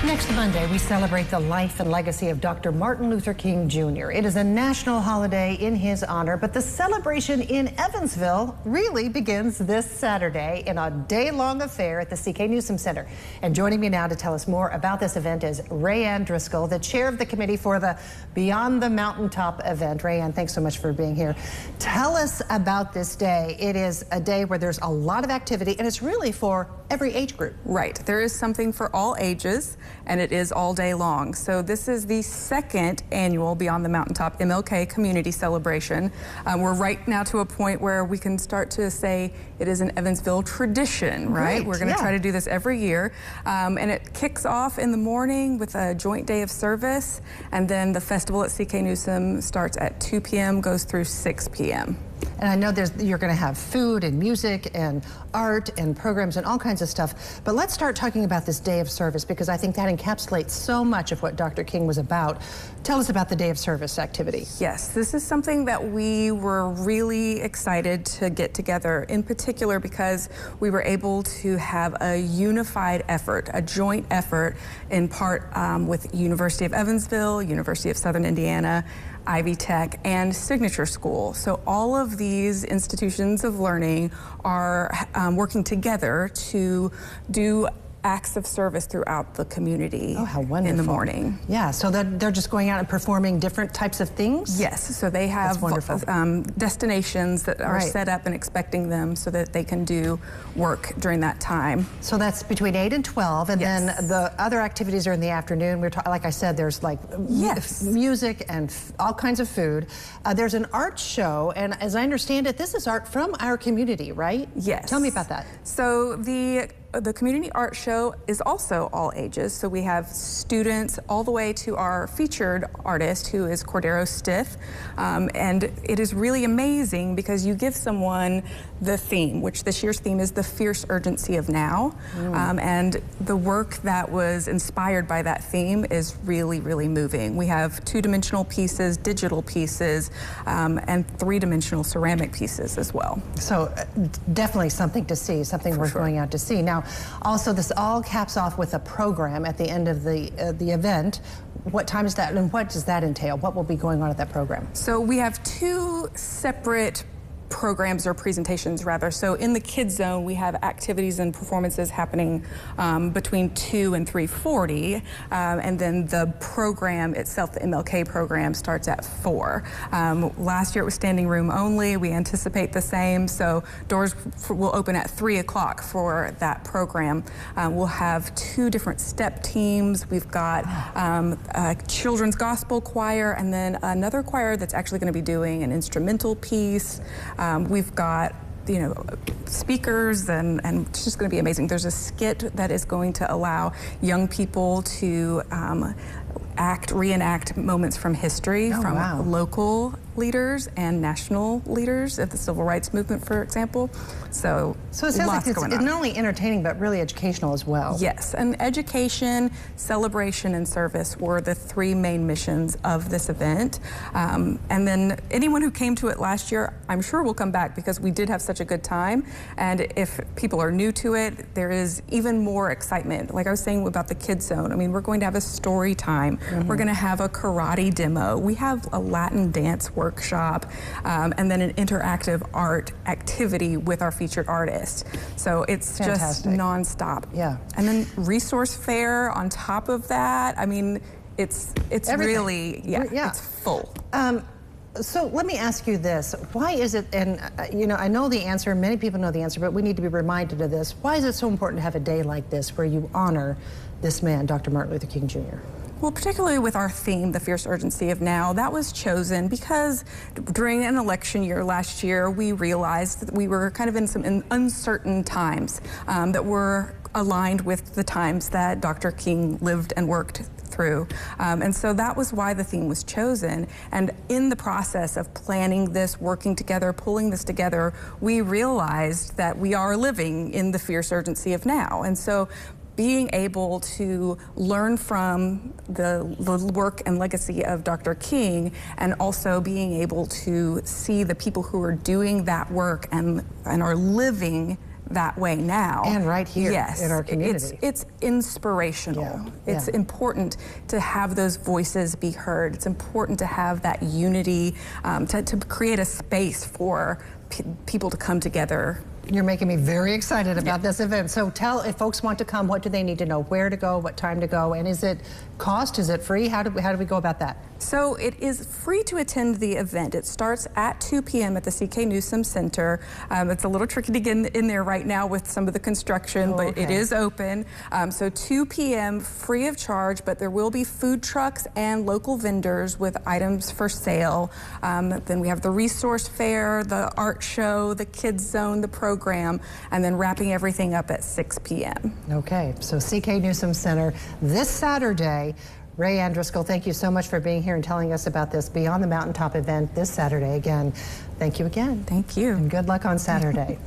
Next Monday, we celebrate the life and legacy of Dr. Martin Luther King Jr. It is a national holiday in his honor, but the celebration in Evansville really begins this Saturday in a day-long affair at the Newsome Center. And joining me now to tell us more about this event is Rayanne Driscoll, the chair of the committee for the Beyond the Mountaintop event. Rayanne, thanks so much for being here. Tell us about this day. It is a day where there's a lot of activity, and it's really for every age group. Right. There is something for all ages, and it is all day long. So this is the second annual Beyond the Mountaintop MLK community celebration. We're right now to a point where we can start to say it is an Evansville tradition, right? We're going to try to do this every year. And it kicks off in the morning with a joint day of service, and then the festival at CK Newsome starts at 2 p.m., goes through 6 p.m. And I know you're going to have food and music and art and programs and all kinds of stuff. But let's start talking about this day of service, because I think that encapsulates so much of what Dr. King was about. Tell us about the day of service activity. Yes, this is something that we were really excited to get together, in particular because we were able to have a unified effort, a joint effort in part with University of Evansville, University of Southern Indiana, Ivy Tech, and Signature School. So all of these institutions of learning are working together to do acts of service throughout the community. Oh, how wonderful. In the morning. Yeah, so they're just going out and performing different types of things? Yes, so they have destinations that are set up and expecting them so that they can do work during that time. So that's between 8 and 12, and then the other activities are in the afternoon. Like I said, there's like music and all kinds of food. There's an art show, and as I understand it, this is art from our community, right? Yes. Tell me about that. So the community art show is also all ages. So we have students all the way to our featured artist, who is Cordero Stiff. And it is really amazing because you give someone the theme, which this year's theme is the fierce urgency of now. And the work that was inspired by that theme is really, really moving. We have two-dimensional pieces, digital pieces, and three-dimensional ceramic pieces as well. So definitely something to see, something worth going out to see. Now, also, this all caps off with a program at the end of the event. What time is that, and what does that entail? What will be going on at that program? So we have two separate programs, or presentations rather. So in the kids zone, we have activities and performances happening between 2 and 3:40, and then the program itself, the MLK program, starts at 4. Last year it was standing room only. We anticipate the same, so doors will open at 3 o'clock for that program. We'll have 2 different step teams. We've got a children's gospel choir, and then another choir that's actually going to be doing an instrumental piece. We've got, speakers, and it's just going to be amazing. There's a skit that is going to allow young people to reenact moments from history from local leaders and national leaders of the civil rights movement, for example. So it sounds like it's not only entertaining, but really educational as well. Yes, and education, celebration, and service were the 3 main missions of this event. And then anyone who came to it last year, I'm sure will come back, because we did have such a good time. And if people are new to it, there is even more excitement. Like I was saying about the kids zone, I mean, we're going to have a story time. We're going to have a karate demo. We have a Latin dance workshop, and then an interactive art activity with our featured artist. So it's just nonstop. Yeah. And then resource fair on top of that. I mean, it's really, it's full. So let me ask you this. Why is it, and I know the answer, many people know the answer, but we need to be reminded of this. Why is it so important to have a day like this where you honor this man, Dr. Martin Luther King Jr.? Well, particularly with our theme, the fierce urgency of now, that was chosen because during an election year last year, we realized that we were kind of in some uncertain times that were aligned with the times that Dr. King lived and worked through. And so that was why the theme was chosen. And in the process of planning this, working together, pulling this together, we realized that we are living in the fierce urgency of now. And so being able to learn from the work and legacy of Dr. King, and also being able to see the people who are doing that work and are living that way now. And right here yes, in our community. It's inspirational. Yeah, it's yeah. important to have those voices be heard. It's important to have that unity, to create a space for people to come together. You're making me very excited about this event. So tell, if folks want to come, what do they need to know? Where to go, what time to go, and is it cost? Is it free? How do we go about that? So it is free to attend the event. It starts at 2 p.m. at the CK Newsome Center. It's a little tricky to get in there right now with some of the construction, but it is open. So 2 p.m. free of charge, but there will be food trucks and local vendors with items for sale. Then we have the resource fair, the art show, the kids zone, the program, and then wrapping everything up at 6 p.m. Okay, so CK Newsome Center this Saturday. Ray Andruskell, thank you so much for being here and telling us about this Beyond the Mountaintop event this Saturday. Again, thank you again. Thank you. And good luck on Saturday.